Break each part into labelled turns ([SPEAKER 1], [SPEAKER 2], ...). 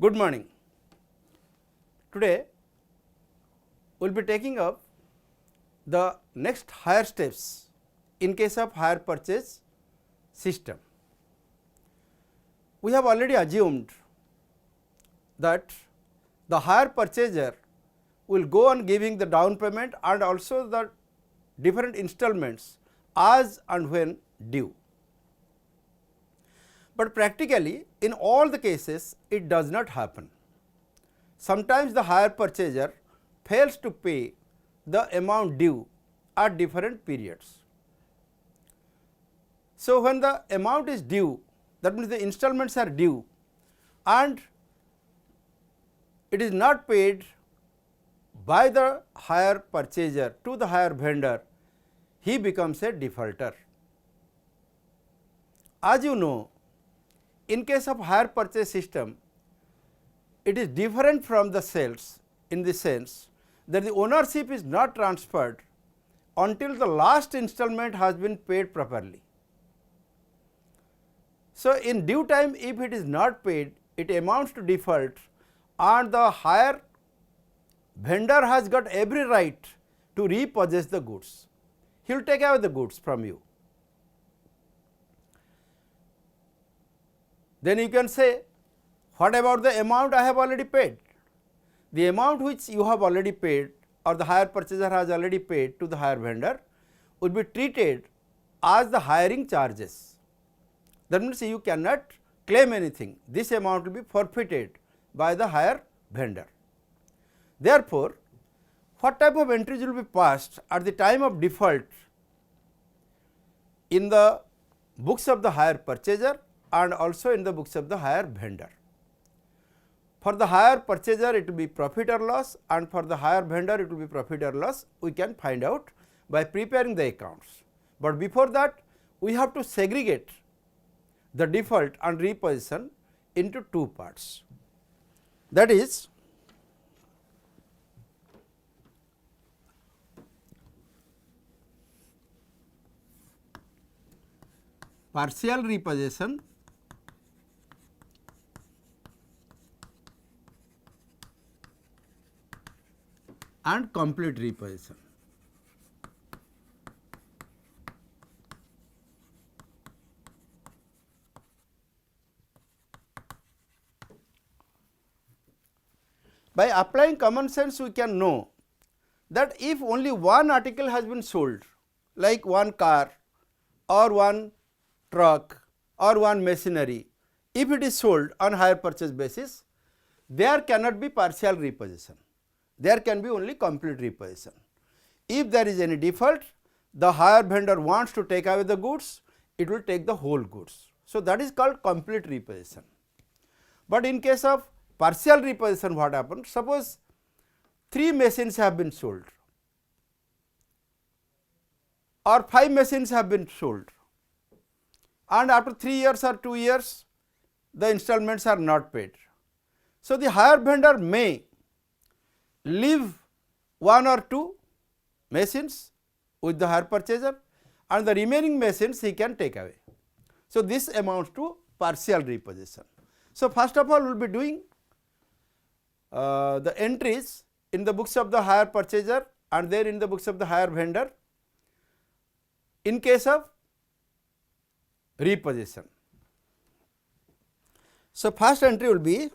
[SPEAKER 1] Good morning. Today we will be taking up the next higher steps in case of hire purchase system. We have already assumed that the hire purchaser will go on giving the down payment and also the different installments as and when due. But practically in all the cases it does not happen. Sometimes the hire purchaser fails to pay the amount due at different periods. So, when the amount is due, that means the installments are due and it is not paid by the hire purchaser to the hire vendor, he becomes a defaulter. As you know, in case of hire purchase system, it is different from the sales in the sense that the ownership is not transferred until the last installment has been paid properly. So, in due time if it is not paid, it amounts to default and the hire vendor has got every right to repossess the goods. He will take away the goods from you. Then you can say, what about the amount I have already paid? The amount which you have already paid or the hire purchaser has already paid to the hire vendor will be treated as the hiring charges. That means you cannot claim anything. This amount will be forfeited by the hire vendor. Therefore, what type of entries will be passed at the time of default in the books of the hire purchaser and also in the books of the hire vendor. For the hire purchaser it will be profit or loss and for the hire vendor it will be profit or loss. We can find out by preparing the accounts. But before that we have to segregate the default and repossession into two parts. That is, partial repossession and complete repossession. By applying common sense we can know that if only one article has been sold, like one car or one truck or one machinery, if it is sold on hire purchase basis, there cannot be partial repossession. There can be only complete repossession. If there is any default, the hire vendor wants to take away the goods, it will take the whole goods. So, that is called complete repossession. But in case of partial repossession, what happens? Suppose 3 machines have been sold or 5 machines have been sold and after 3 years or 2 years the installments are not paid. So, the hire vendor may leave 1 or 2 machines with the hire purchaser and the remaining machines he can take away. So, this amounts to partial repossession. So, first of all we will be doing the entries in the books of the hire purchaser and then in the books of the hire vendor in case of repossession. So, first entry will be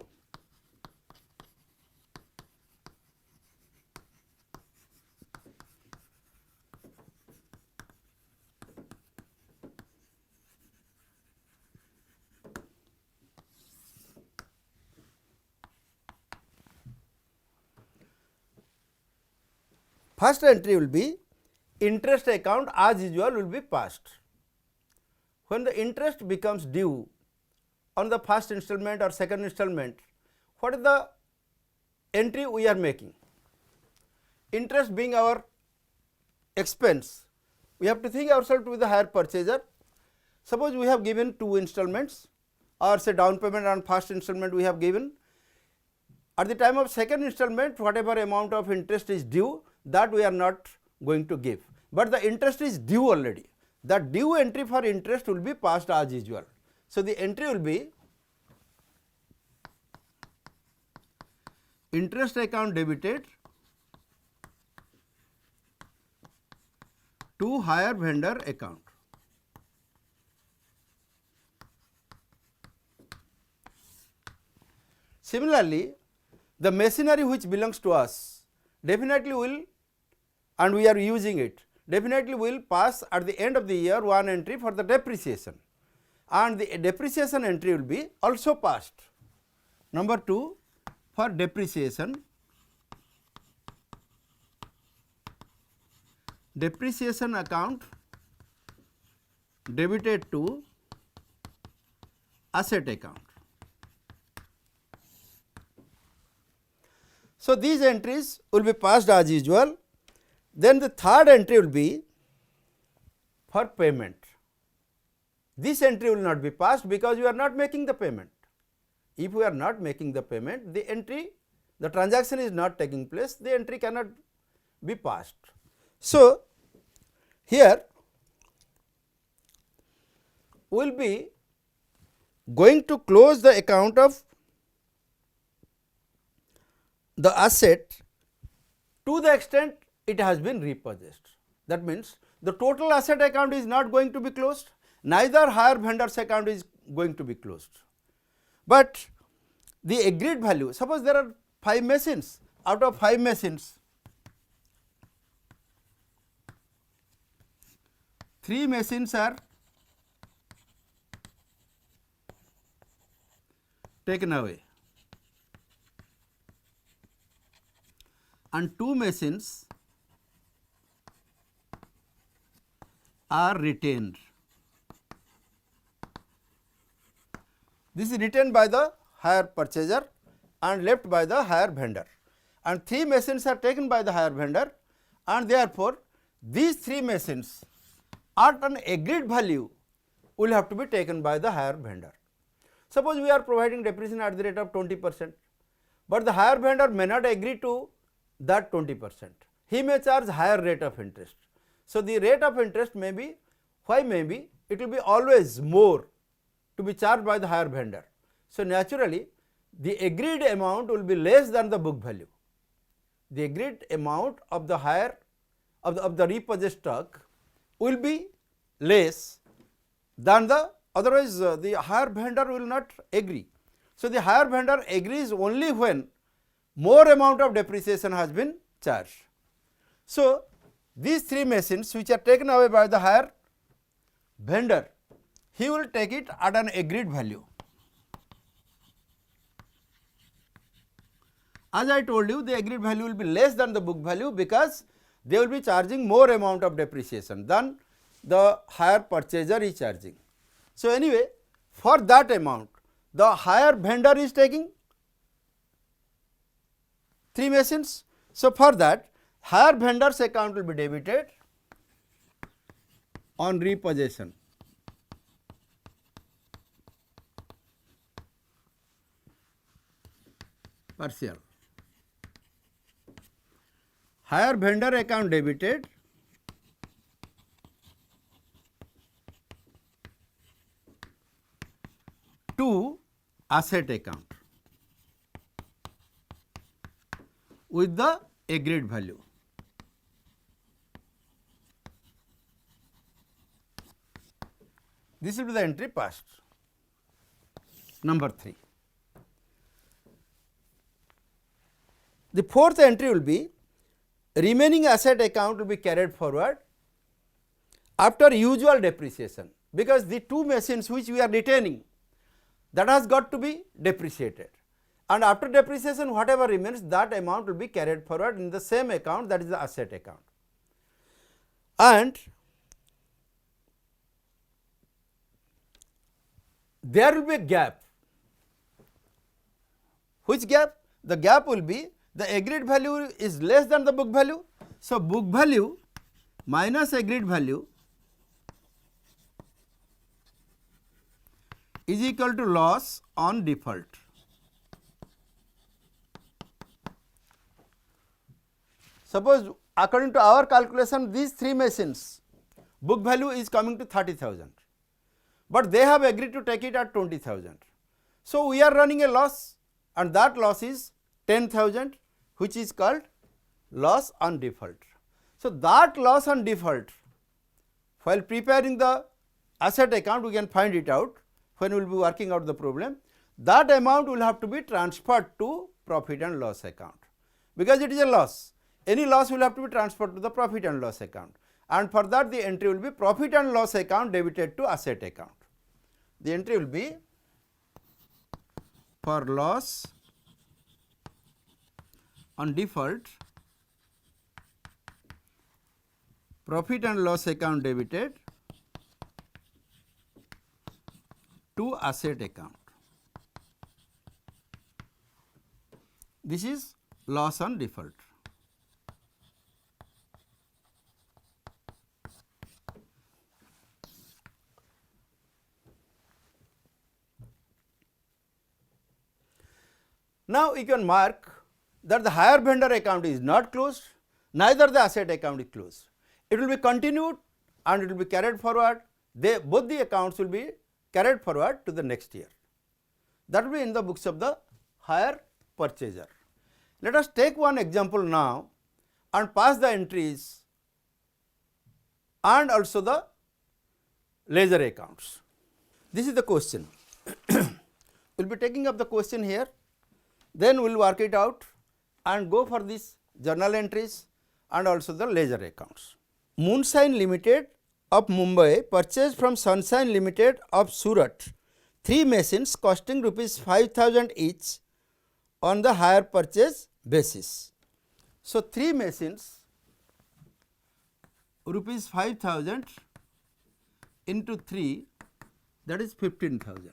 [SPEAKER 1] interest account as usual will be passed. When the interest becomes due on the first installment or second installment, what is the entry we are making? Interest being our expense, we have to think ourselves with the hire purchaser. Suppose we have given 2 installments or say down payment on first installment we have given. At the time of second installment, whatever amount of interest is due, that we are not going to give, but the interest is due already. The due entry for interest will be passed as usual. So, the entry will be interest account debited to hire vendor account. Similarly, the machinery which belongs to us definitely will, and we are using it, definitely will pass at the end of the year one entry for the depreciation, and the depreciation entry will be also passed. Number 2, for depreciation, depreciation account debited to asset account. So, these entries will be passed as usual. Then the third entry will be for payment. This entry will not be passed because you are not making the payment. If we are not making the payment, the entry, the transaction is not taking place, the entry cannot be passed. So, here we will be going to close the account of the asset to the extent it has been repossessed. That means, the total asset account is not going to be closed, neither hire vendor's account is going to be closed. But the agreed value, suppose there are 5 machines, out of 5 machines, 3 machines are taken away and 2 machines are retained. This is retained by the hire purchaser and left by the hire vendor, and 3 machines are taken by the hire vendor, and therefore, these 3 machines at an agreed value will have to be taken by the hire vendor. Suppose we are providing depreciation at the rate of 20%, but the hire vendor may not agree to that 20%. He may charge higher rate of interest. So, the rate of interest may be, why may be, it will be always more to be charged by the hire vendor. So, naturally, the agreed amount will be less than the book value. The agreed amount of the hire of the repossessed stock will be less than the, otherwise the hire vendor will not agree. So, the hire vendor agrees only when more amount of depreciation has been charged. So, these 3 machines which are taken away by the hire vendor, he will take it at an agreed value. As I told you, the agreed value will be less than the book value because they will be charging more amount of depreciation than the hire purchaser is charging. So, anyway, for that amount, the hire vendor is taking 3 machines. So, for that, hire vendor's account will be debited on repossession. Partial. Hire vendor account debited to asset account with the agreed value. This will be the entry passed. Number 3. The fourth entry will be remaining asset account will be carried forward after usual depreciation, because the 2 machines which we are retaining, that has got to be depreciated, and after depreciation whatever remains, that amount will be carried forward in the same account, that is the asset account. And there will be a gap. Which gap? The gap will be the agreed value is less than the book value. So, book value minus agreed value is equal to loss on default. Suppose according to our calculation, these 3 machines book value is coming to 30,000, but they have agreed to take it at 20,000. So, we are running a loss, and that loss is 10,000, which is called loss on default. So, that loss on default, while preparing the asset account, we can find it out when we will be working out the problem. That amount will have to be transferred to profit and loss account, because it is a loss. Any loss will have to be transferred to the profit and loss account, and for that the entry will be profit and loss account debited to asset account. The entry will be for loss on default, profit and loss account debited to asset account. This is loss on default. Now, you can mark that the hire vendor account is not closed, neither the asset account is closed. It will be continued and it will be carried forward. Both the accounts will be carried forward to the next year. That will be in the books of the hire purchaser. Let us take one example now and pass the entries and also the ledger accounts. This is the question. We will be taking up the question here, then we will work it out and go for this journal entries and also the ledger accounts. Moonshine Limited of Mumbai purchased from Sunshine Limited of Surat 3 machines costing rupees 5,000 each on the hire purchase basis. So, 3 machines rupees 5,000 into 3, that is 15,000.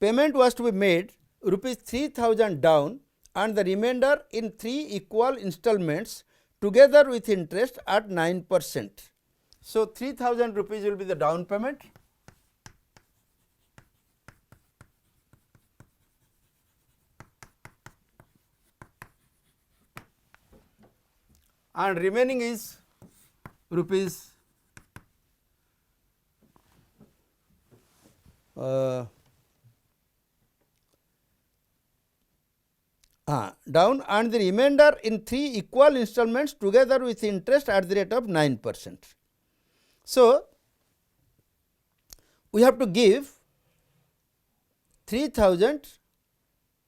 [SPEAKER 1] Payment was to be made rupees 3,000 down and the remainder in 3 equal installments together with interest at 9%. So, 3,000 rupees will be the down payment, and remaining is rupees down and the remainder in 3 equal installments together with interest at the rate of 9%. So, we have to give 3,000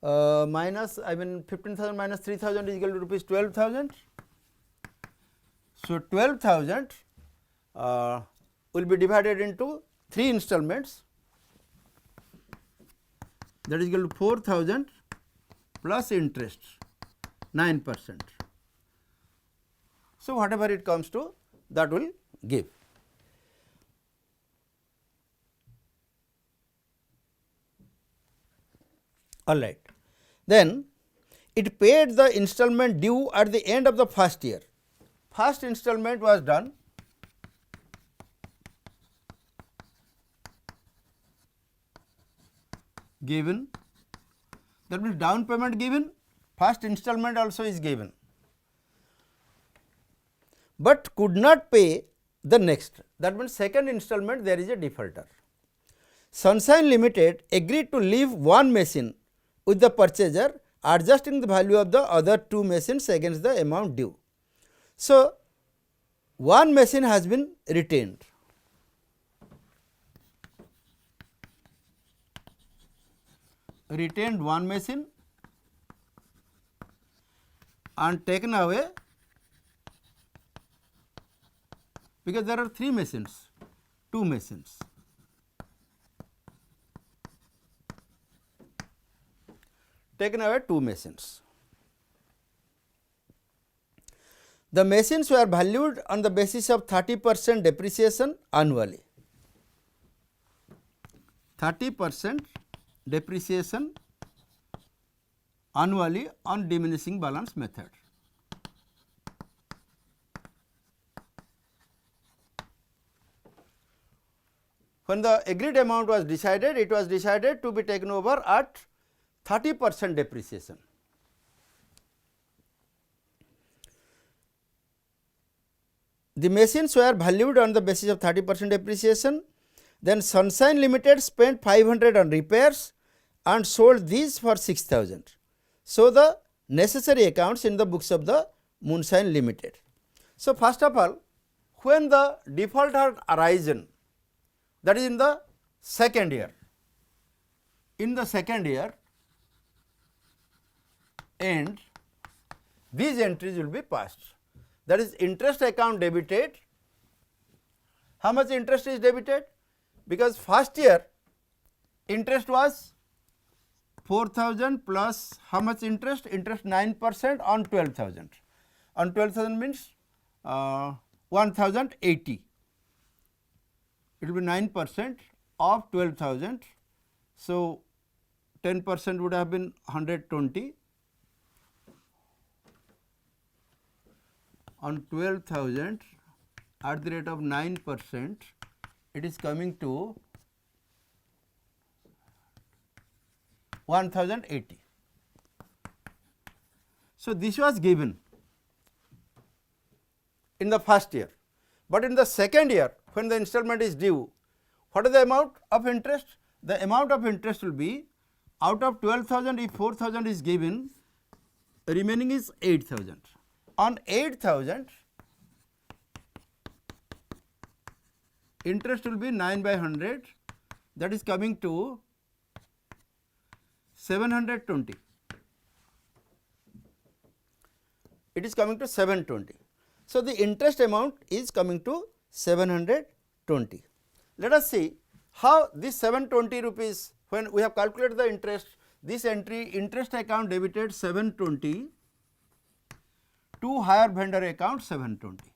[SPEAKER 1] minus 15,000 minus 3,000 is equal to rupees 12,000. So, 12,000 will be divided into 3 installments, that is equal to 4,000 plus interest 9%. So, whatever it comes to, that will give. All right. Then it paid the installment due at the end of the first year. First installment was done, given, that means down payment given, first installment also is given, but could not pay the next, that means second installment there is a defaulter. Sunshine Limited agreed to leave one machine with the purchaser, adjusting the value of the other 2 machines against the amount due. So, one machine has been retained. Retained one machine and taken away, because there are 3 machines, 2 machines. Taken away 2 machines. The machines were valued on the basis of 30% depreciation annually. 30% depreciation annually on diminishing balance method. When the agreed amount was decided, it was decided to be taken over at 30% depreciation. The machines were valued on the basis of 30% depreciation. Then Sunshine Limited spent 500 on repairs and sold these for 6,000. So, the necessary accounts in the books of the Moonshine Limited. So, first of all, when the default had arisen, that is in the second year, and these entries will be passed. That is interest account debited. How much interest is debited? Because first year interest was 4,000 plus how much interest? Interest 9% on 12,000. On 12,000 means 1,080. It will be 9% of 12,000. So, 10% would have been 120. On 12,000 at the rate of 9%, it is coming to 1,080. So, this was given in the first year, but in the second year when the installment is due, what is the amount of interest? The amount of interest will be out of 12,000, if 4,000 is given, remaining is 8,000. On 8,000, interest will be 9 by 100, that is coming to 720. It is coming to 720. So, the interest amount is coming to 720. Let us see how this 720 rupees, when we have calculated the interest, this entry interest account debited 720 to hire vendor account 720.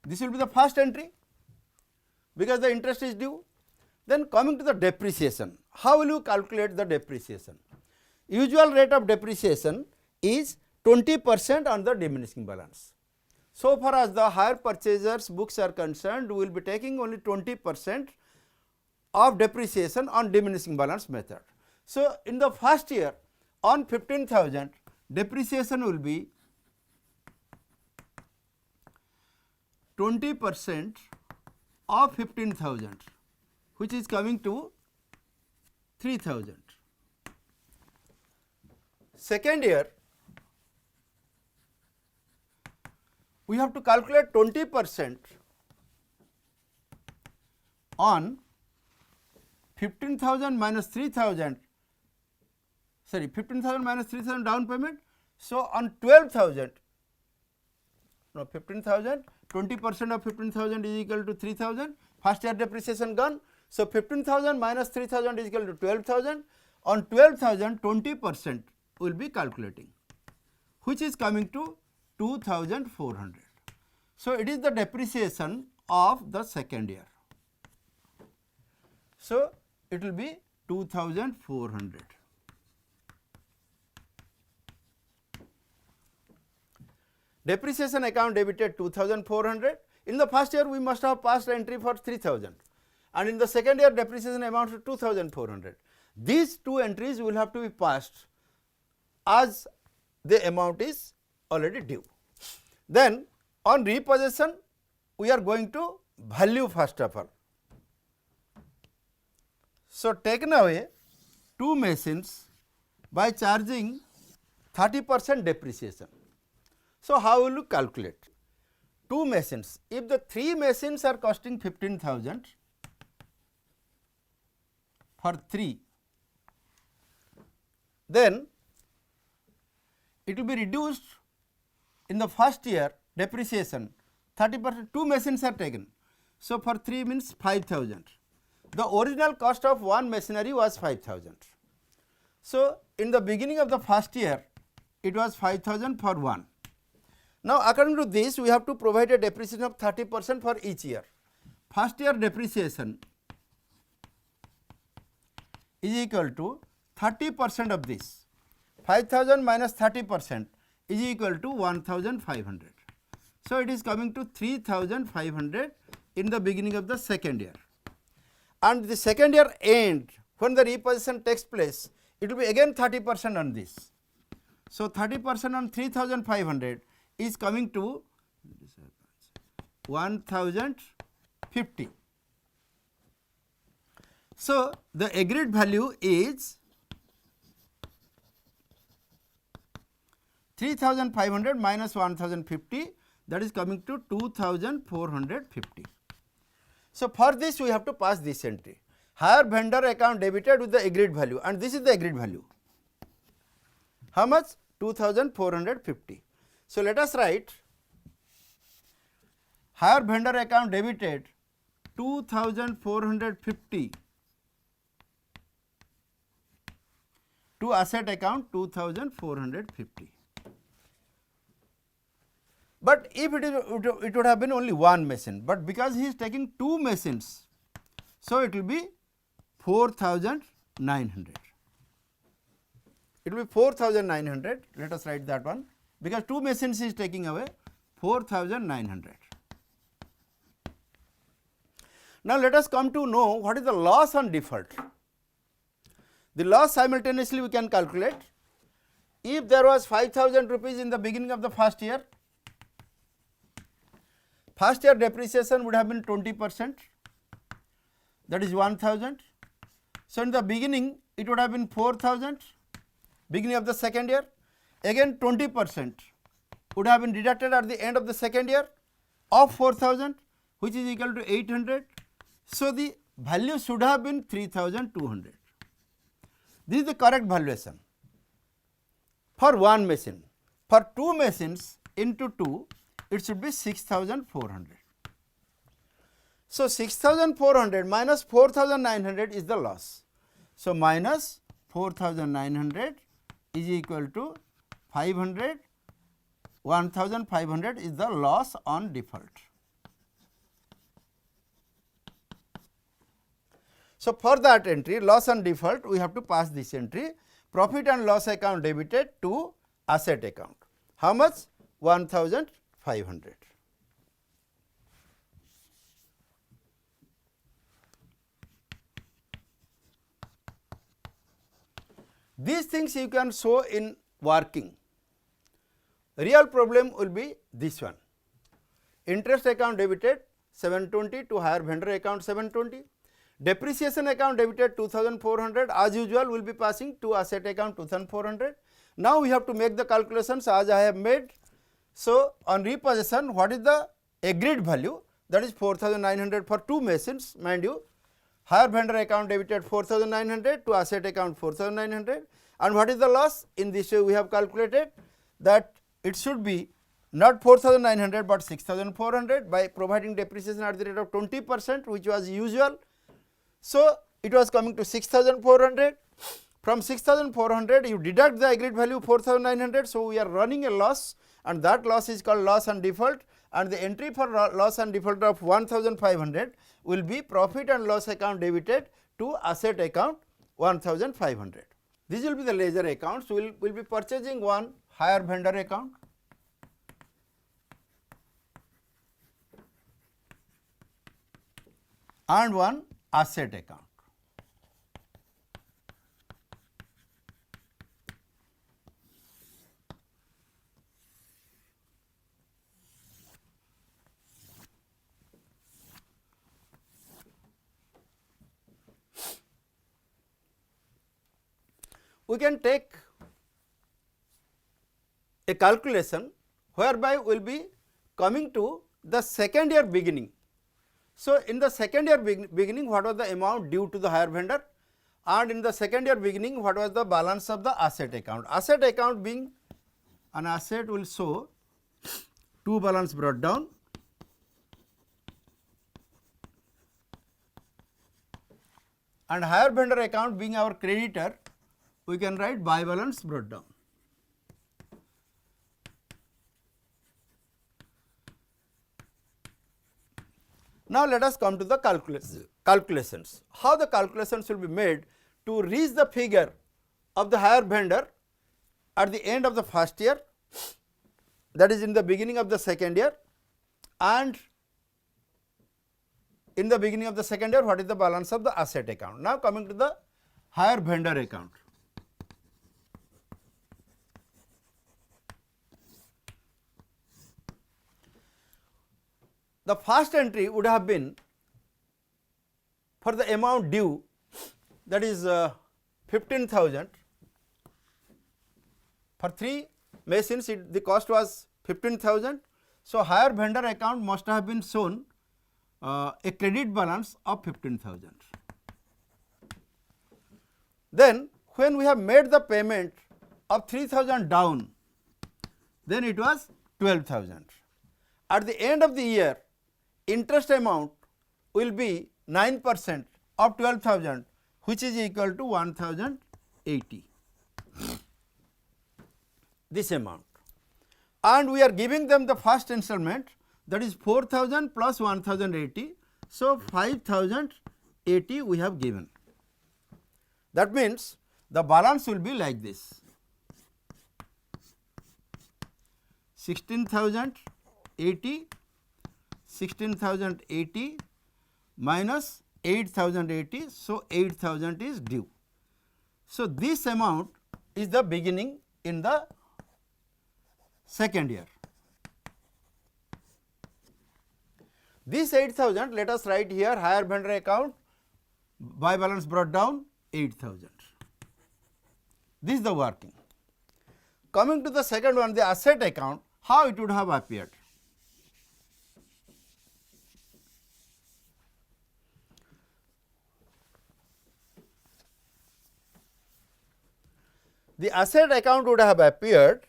[SPEAKER 1] This will be the first entry because the interest is due. Then coming to the depreciation, how will you calculate the depreciation? Usual rate of depreciation is 20% on the diminishing balance. So far as the hire purchasers books are concerned, we will be taking only 20% of depreciation on diminishing balance method. So, in the first year on 15,000, depreciation will be 20% of 15,000, which is coming to 3,000. Second year, we have to calculate 20% on 15,000 minus 3,000, sorry 15,000 minus 3,000 down payment. So, on 12,000, no 15,000, 20% of 15,000 is equal to 3,000, first year depreciation gone. So, 15,000 minus 3,000 is equal to 12,000, on 12,000 20% will be calculating, which is coming to 2,400. So, it is the depreciation of the second year. So, it will be 2,400. Depreciation account debited 2,400. In the first year, we must have passed entry for 3,000, and in the second year, depreciation amounts to 2,400. These two entries will have to be passed as the amount is already due. Then, on repossession, we are going to value first of all. So, taken away 2 machines by charging 30% depreciation. So, how will you calculate? 2 machines, if the 3 machines are costing 15,000 for 3, then it will be reduced in the first year depreciation 30%, 2 machines are taken. So, for 3 means 5,000. The original cost of one machinery was 5,000. So, in the beginning of the first year, it was 5,000 for one. Now, according to this, we have to provide a depreciation of 30% for each year. First year depreciation is equal to 30% of this. 5,000 minus 30% is equal to 1,500. So, it is coming to 3,500 in the beginning of the second year. And the second year end, when the repossession takes place, it will be again 30% on this. So, 30% on 3,500 is coming to 1,050. So, the agreed value is 3500 minus 1050, that is coming to 2450. So, for this we have to pass this entry, hire vendor account debited with the agreed value, and this is the agreed value. How much? 2450. So, let us write hire vendor account debited 2450 to asset account 2450. But if it would have been only one machine, but because he is taking two machines, so it will be 4900. It will be 4900. Let us write that one, because two machines is taking away 4900. Now, let us come to know what is the loss on default. The loss simultaneously we can calculate. If there was 5000 rupees in the beginning of the first year depreciation would have been 20%, that is 1000. So, in the beginning it would have been 4000, beginning of the second year, again 20% would have been deducted at the end of the second year of 4000, which is equal to 800. So, the value should have been 3200. This is the correct valuation for one machine. For two machines into 2, it should be 6400. So, 6400 minus 4900 is the loss. So, minus 4900 is equal to 500, 1500 is the loss on default. So, for that entry loss on default, we have to pass this entry, profit and loss account debited to asset account. How much? 1500. These things you can show in working. Real problem will be this one. Interest account debited 720 to hire vendor account 720. Depreciation account debited 2400, as usual will be passing to asset account 2400. Now, we have to make the calculations as I have made. So, on repossession, what is the agreed value? That is 4900 for two machines, mind you. Hire vendor account debited 4900 to asset account 4900, and what is the loss? In this way we have calculated that it should be not 4900 but 6400 by providing depreciation at the rate of 20%, which was usual. So, it was coming to 6400. From 6400 you deduct the agreed value 4900. So, we are running a loss, and that loss is called loss on default, and the entry for loss on default of 1500 will be profit and loss account debited to asset account 1500. This will be the ledger accounts. We will be purchasing one hire vendor account, and one asset account. We can take a calculation whereby we will be coming to the second year beginning. So, in the second year beginning, what was the amount due to the hire vendor, and in the second year beginning, what was the balance of the asset account. Asset account being an asset will show two balance brought down, and hire vendor account being our creditor, we can write by balance brought down. Now, let us come to the calculations. How the calculations will be made to reach the figure of the hire vendor at the end of the first year, that is in the beginning of the second year, and in the beginning of the second year what is the balance of the asset account. Now, coming to the hire vendor account. The first entry would have been for the amount due that is 15,000. For 3 machines the cost was 15,000. So, hire vendor account must have been shown a credit balance of 15,000. Then when we have made the payment of 3,000 down, then it was 12,000. At the end of the year, interest amount will be 9% of 12,000, which is equal to 1,080, this amount. And we are giving them the first installment, that is 4,000 plus 1,080. So, 5,080 we have given. That means, the balance will be like this: 16,080, 16,080 minus 8,080. So, 8,000 is due. So, this amount is the beginning in the second year. This 8,000, let us write here, hire vendor account, buy balance brought down 8,000. This is the working. Coming to the second one, the asset account, how it would have appeared? The asset account would have appeared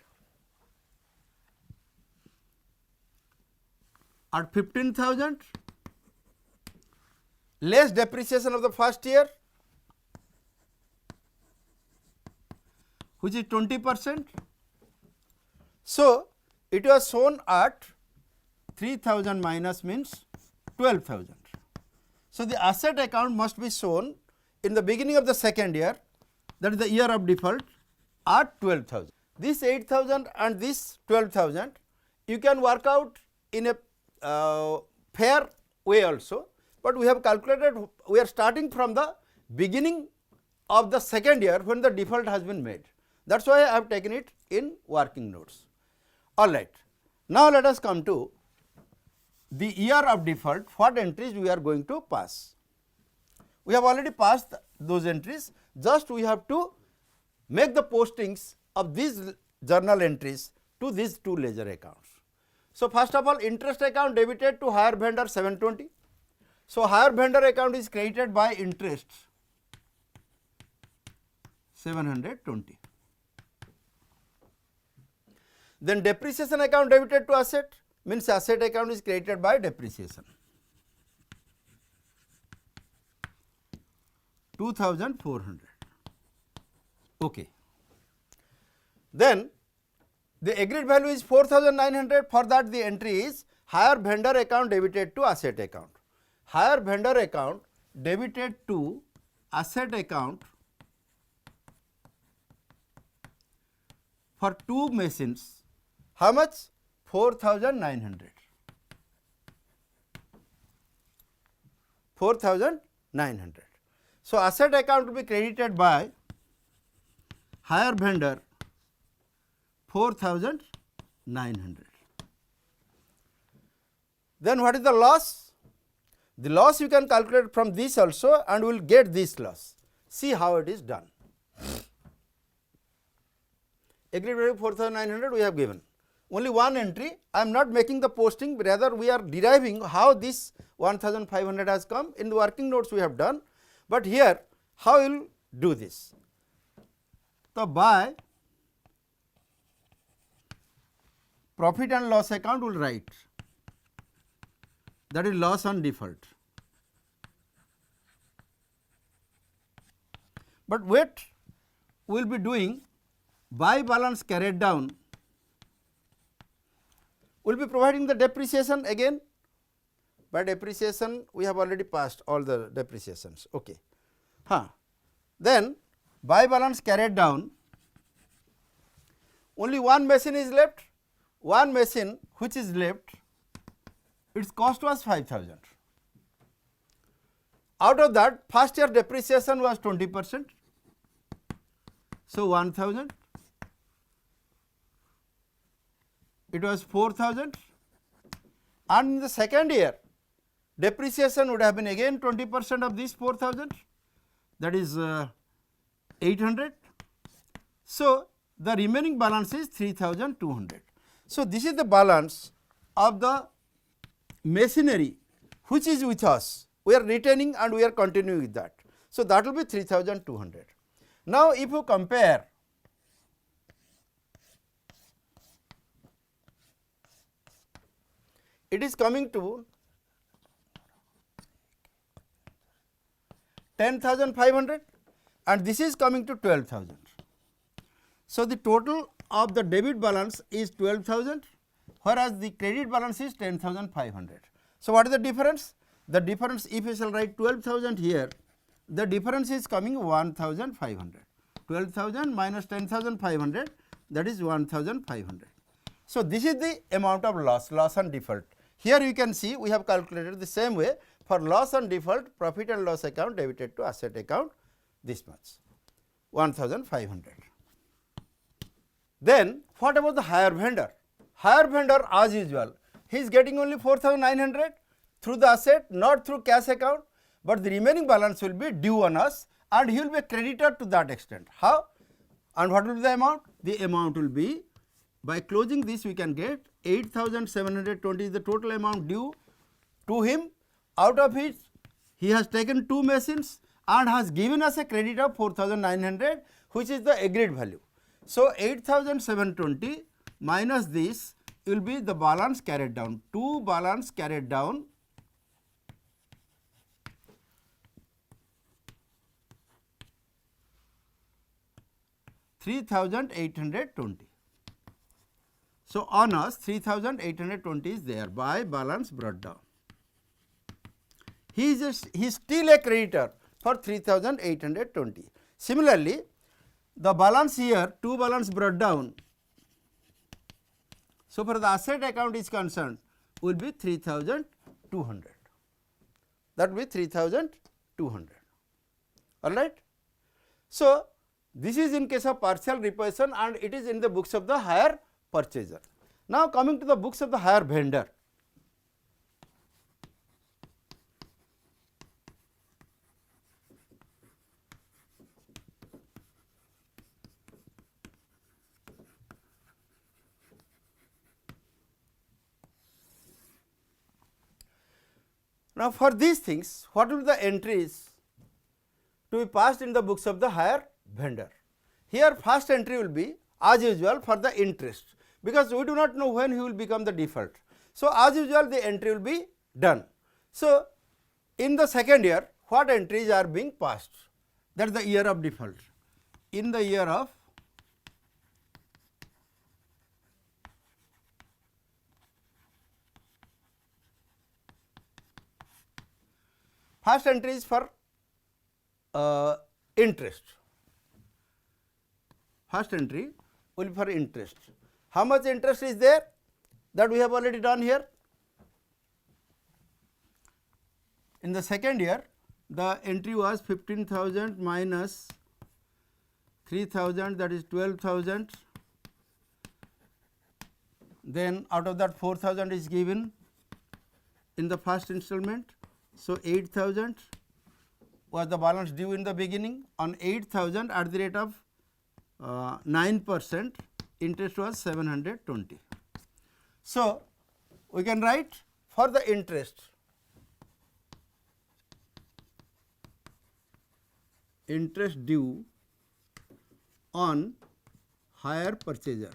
[SPEAKER 1] at 15,000 less depreciation of the first year, which is 20%. So, it was shown at 3,000 minus means 12,000. So, the asset account must be shown in the beginning of the second year, that is the year of default, at 12,000. This 8,000 and this 12,000 you can work out in a fair way also, but we have calculated, we are starting from the beginning of the second year when the default has been made. That is why I have taken it in working notes. All right. Now, let us come to the year of default, what entries we are going to pass. We have already passed those entries, just we have to make the postings of these journal entries to these two ledger accounts. So, first of all, interest account debited to hire vendor 720. So, hire vendor account is credited by interest 720. Then depreciation account debited to asset, means asset account is credited by depreciation 2,400. Okay. Then the agreed value is 4,900. For that the entry is hire vendor account debited to asset account. Hire vendor account debited to asset account for 2 machines. How much? 4,900. 4,900. So, asset account will be credited by hire vendor 4,900. Then what is the loss? The loss you can calculate from this also, and we will get this loss. See how it is done. Agreed value 4,900 we have given. Only one entry, I am not making the posting, rather we are deriving how this 1,500 has come. In the working notes we have done, but here how we will do this? So, by profit and loss account we will write, that is loss on default. But wait, we will be doing by balance carried down, we will be providing the depreciation again. By depreciation we have already passed all the depreciations. Okay. Then by balance carried down, only one machine is left. One machine which is left, its cost was 5,000. Out of that, first year depreciation was 20%. So, 1,000, it was 4,000, and in the second year depreciation would have been again 20% of this 4,000. that is 800. So, the remaining balance is 3200. So, this is the balance of the machinery which is with us, we are retaining and we are continuing with that. So, that will be 3200. Now, if you compare it is coming to 10,500 and this is coming to 12,000. So, the total of the debit balance is 12,000 whereas the credit balance is 10,500. So, what is the difference? The difference, if you shall write 12,000 here, the difference is coming 1,500. 12,000 minus 10,500, that is 1,500. So, this is the amount of loss on default. Here you can see we have calculated the same way for loss on default, profit and loss account debited to asset account this much 1,500. Then what about the hire vendor? Hire vendor as usual, he is getting only 4,900 through the asset, not through cash account, but the remaining balance will be due on us and he will be a creditor to that extent. How? And what will be the amount? The amount will be, by closing this we can get 8,720 is the total amount due to him, out of which he has taken 2 machines and has given us a credit of 4,900 which is the agreed value. So, 8,720 minus this will be the balance carried down, 2 balance carried down 3,820. So, on us 3,820 is there by balance brought down. He is still a creditor for 3,820. Similarly, the balance here 2 balance brought down. So, for the asset account is concerned will be 3,200, that will be 3,200, all right. So, this is in case of partial repossession and it is in the books of the hire purchaser. Now, coming to the books of the hire vendor. Now, for these things, what will be the entries to be passed in the books of the hire vendor? Here, first entry will be as usual for the interest, because we do not know when he will become the default. So, as usual the entry will be done. So, in the second year, what entries are being passed? That is the year of default. In the year of first entry is for interest. First entry will be for interest. How much interest is there? That we have already done here. In the second year, the entry was 15,000 minus 3,000, that is 12,000. Then out of that 4,000 is given in the first installment. So, 8,000 was the balance due in the beginning. On 8,000 at the rate of 9%, interest was 720. So, we can write for the interest due on hire purchaser.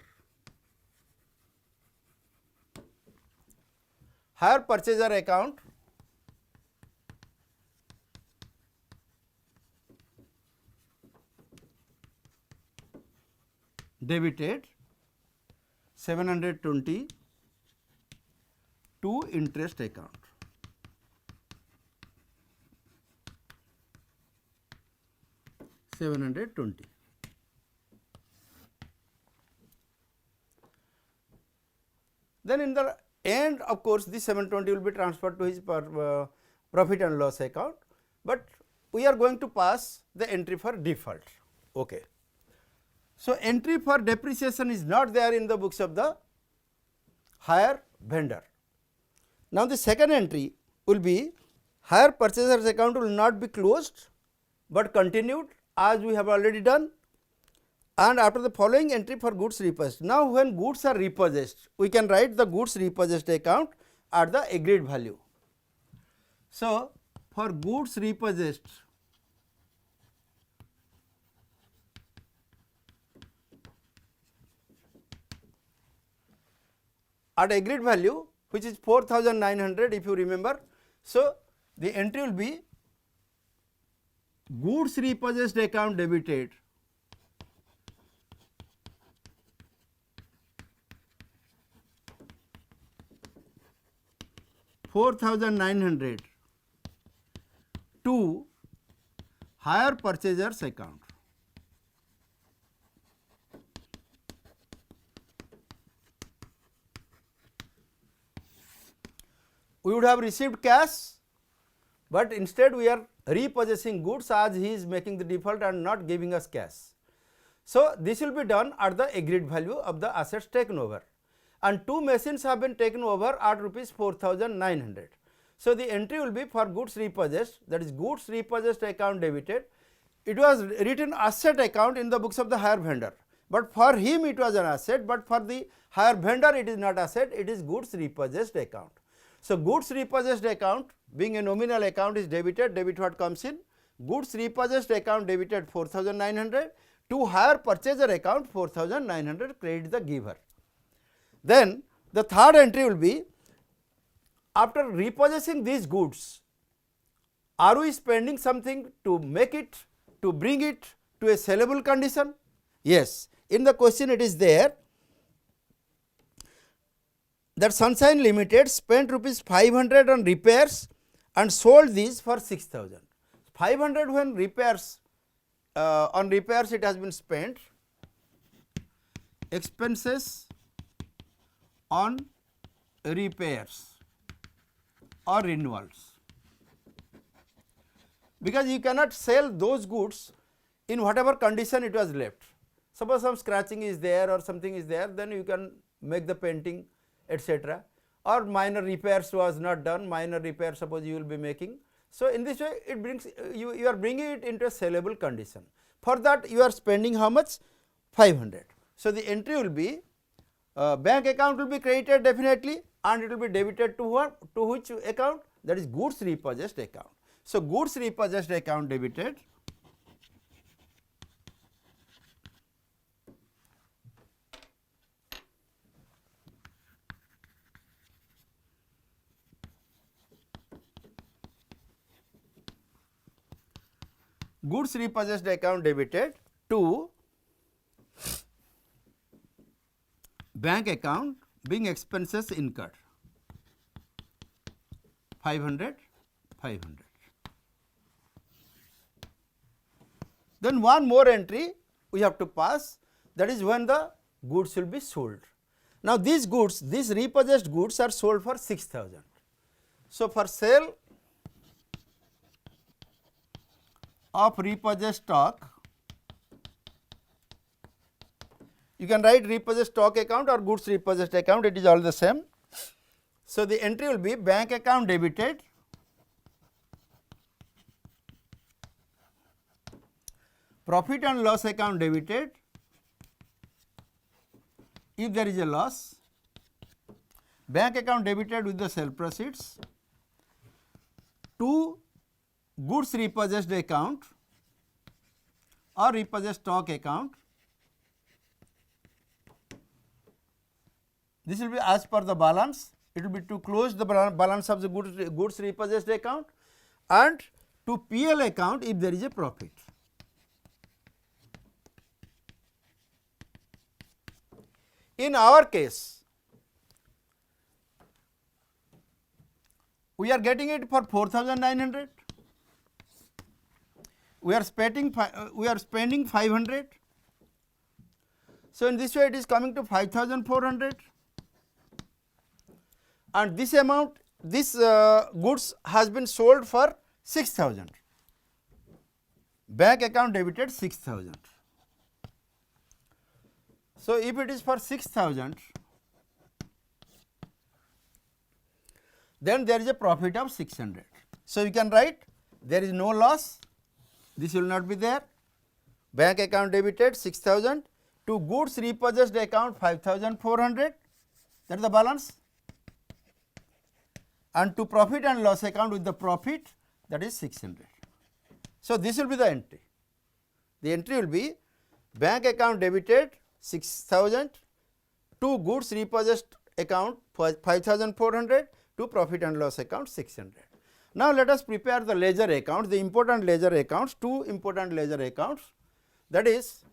[SPEAKER 1] Hire purchaser account debited 720 to interest account. $720. Then in the end, of course, this 720 will be transferred to his profit and loss account, but we are going to pass the entry for default. Okay. So, entry for depreciation is not there in the books of the hire vendor. Now, the second entry will be hire purchaser's account will not be closed but continued as we have already done, and after the following entry for goods repossessed. Now, when goods are repossessed, we can write the goods repossessed account at the agreed value. So, for goods repossessed, at agreed value, which is 4,900 if you remember. So, the entry will be goods repossessed account debited $4,900 to hire purchasers account. We would have received cash, but instead we are repossessing goods as he is making the default and not giving us cash. So, this will be done at the agreed value of the assets taken over, and 2 machines have been taken over at rupees 4,900. So, the entry will be for goods repossessed, that is goods repossessed account debited. It was written asset account in the books of the hire vendor, but for him it was an asset, but for the hire vendor it is not asset, it is goods repossessed account. So, goods repossessed account being a nominal account is debited, debit what comes in, goods repossessed account debited 4,900, to hire purchaser account 4,900, credit the giver. Then the third entry will be, after repossessing these goods, are we spending something to make it, to bring it to a sellable condition? Yes, in the question it is there that Sunshine Limited spent rupees 500 on repairs and sold these for 6,000. 500 when repairs, on repairs it has been spent, expenses on repairs or renewals, because you cannot sell those goods in whatever condition it was left. Suppose some scratching is there or something is there, then you can make the painting, etc., or minor repairs was not done, minor repair suppose you will be making. So, in this way it brings you are bringing it into a sellable condition. For that you are spending how much? 500. So, the entry will be bank account will be credited definitely, and it will be debited to what? To which account? That is goods repossessed account. So, goods repossessed account debited goods repossessed account debited to bank account being expenses incurred 500. Then one more entry we have to pass, that is when the goods will be sold. Now, these goods, these repossessed goods are sold for 6,000. So, for sale of repossessed stock, you can write repossessed stock account or goods repossessed account, it is all the same. So, the entry will be bank account debited profit and loss account debited if there is a loss, bank account debited with the sale proceeds to goods repossessed account or repossessed stock account. This will be as per the balance, it will be to close the balance of the goods repossessed account, and to PL account if there is a profit. In our case, we are getting it for 4,900. We are spending 500. So, in this way it is coming to 5,400, and this amount, this goods has been sold for 6,000. Bank account debited 6,000. So, if it is for 6,000, then there is a profit of 600. So, you can write there is no loss this will not be there. Bank account debited 6,000 to goods repossessed account 5,400, that is the balance, and to profit and loss account with the profit, that is 600. So, this will be the entry. The entry will be bank account debited 6,000 to goods repossessed account 5,400 to profit and loss account 600. Now, let us prepare the ledger accounts, the important ledger accounts, two important ledger accounts, that is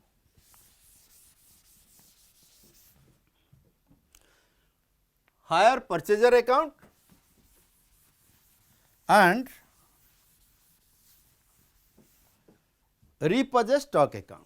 [SPEAKER 1] hire purchaser account and repossessed stock account.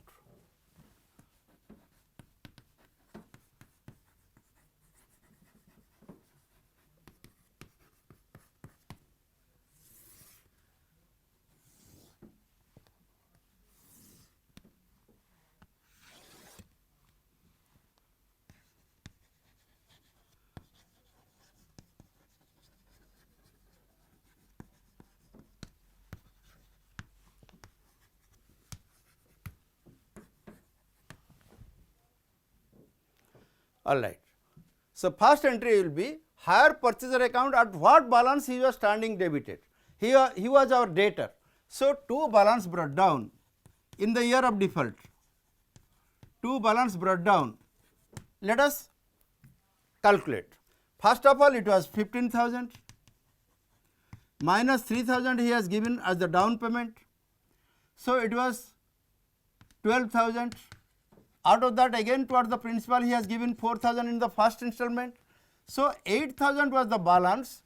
[SPEAKER 1] All right. So, first entry will be hire purchaser account, at what balance he was standing debited. He was our debtor. So, two balance brought down in the year of default. Two balance brought down. Let us calculate. First of all, it was 15,000 minus 3,000 he has given as the down payment. So, it was 12,000. Out of that, again toward the principal he has given 4,000 in the first installment. So, 8,000 was the balance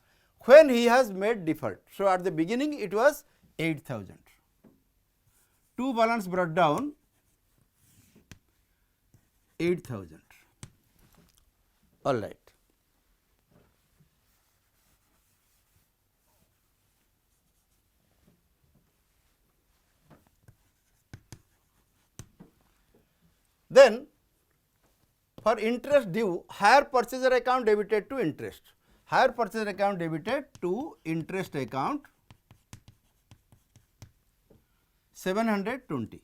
[SPEAKER 1] when he has made default. So, at the beginning it was 8,000. Two balance brought down 8,000. All right. Then for interest due, hire purchaser account debited to interest. Hire purchaser account debited to interest account 720.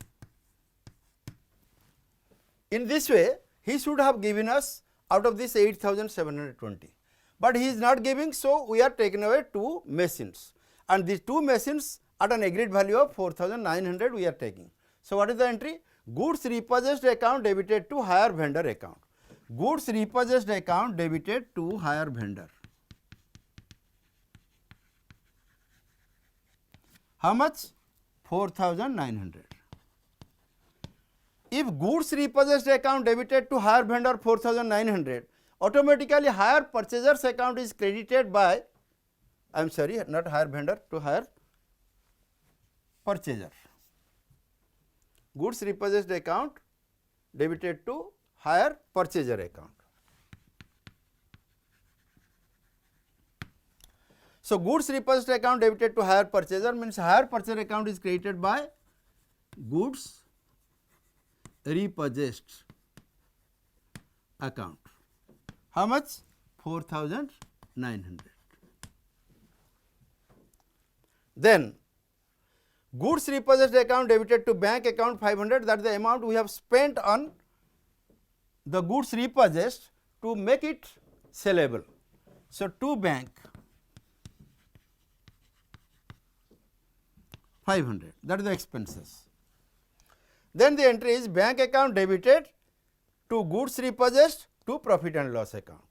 [SPEAKER 1] In this way, he should have given us out of this 8,720, but he is not giving. So, we are taking away two machines, and these two machines at an agreed value of 4,900 we are taking. So, what is the entry? Goods repossessed account debited to hire vendor account. Goods repossessed account debited to hire vendor. How much? 4,900. If goods repossessed account debited to hire vendor 4,900, automatically hire purchasers account is credited by, I am sorry, not hire vendor, to hire purchaser. Goods repossessed account debited to hire purchaser account. So, goods repossessed account debited to hire purchaser means hire purchaser account is created by goods repossessed account. How much? 4,900. Then goods repossessed account debited to bank account 500, that is the amount we have spent on the goods repossessed to make it sellable. So, to bank 500, that is the expenses. Then the entry is bank account debited to goods repossessed to profit and loss account.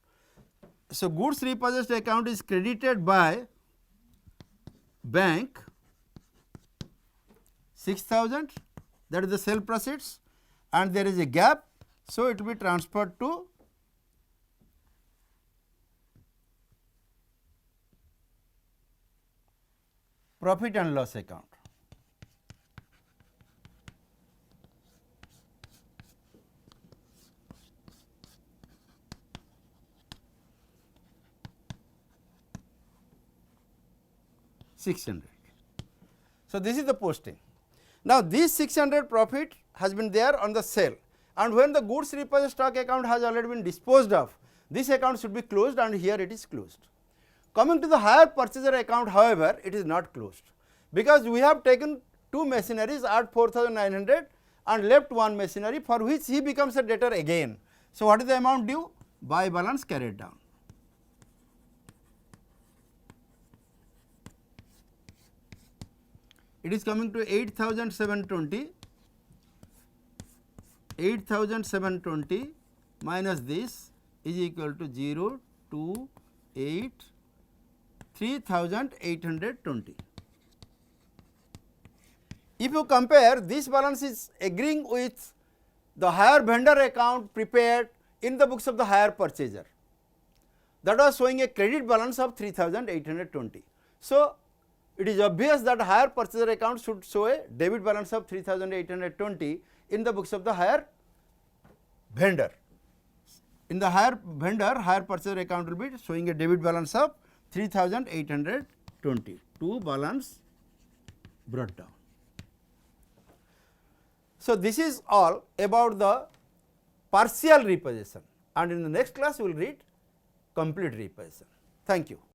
[SPEAKER 1] So, goods repossessed account is credited by bank 6,000, that is the sale proceeds, and there is a gap. So, it will be transferred to profit and loss account. $600. So, this is the posting. Now, this 600 profit has been there on the sale, and when the goods repossessed stock account has already been disposed of, this account should be closed, and here it is closed. Coming to the hire purchaser account, however, it is not closed, because we have taken 2 machineries at 4,900 and left 1 machinery for which he becomes a debtor again. So, what is the amount due? By balance carried down. It is coming to 8,720, 8,720 minus this is equal to 0, 2, 8, 3,820. If you compare, this balance is agreeing with the hire vendor account prepared in the books of the hire purchaser, that was showing a credit balance of 3,820. So, it is obvious that hire purchaser account should show a debit balance of 3,820 in the books of the hire vendor. In the hire vendor, hire purchaser account will be showing a debit balance of 3,820 to balance brought down. So, this is all about the partial repossession, and in the next class we will read complete repossession. Thank you.